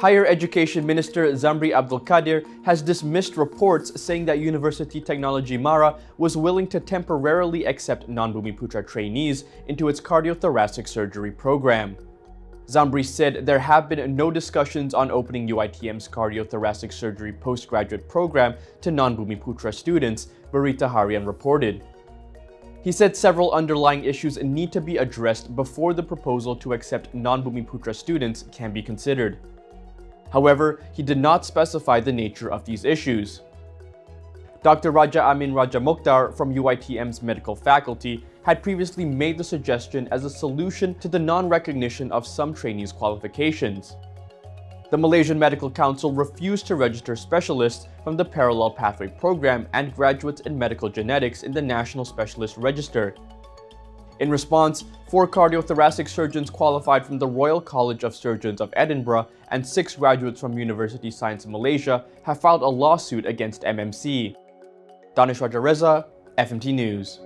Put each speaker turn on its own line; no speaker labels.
Higher Education Minister Zambry has dismissed reports saying that University Technology Mara was willing to temporarily accept non-Bumiputra trainees into its cardiothoracic surgery program. Zambry said there have been no discussions on opening UiTM's cardiothoracic surgery postgraduate program to non-Bumiputra students, Berita Harian reported. He said several underlying issues need to be addressed before the proposal to accept non-Bumiputra students can be considered. However, he did not specify the nature of these issues. Dr. Raja Amin Raja Mokhtar from UiTM's medical faculty had previously made the suggestion as a solution to the non-recognition of some trainees' qualifications. The Malaysian Medical Council refused to register specialists from the Parallel Pathway Program and graduates in medical genetics in the National Specialist Register. In response, 4 cardiothoracic surgeons qualified from the Royal College of Surgeons of Edinburgh and 6 graduates from University Science Malaysia have filed a lawsuit against MMC. Danish Raja Reza, FMT News.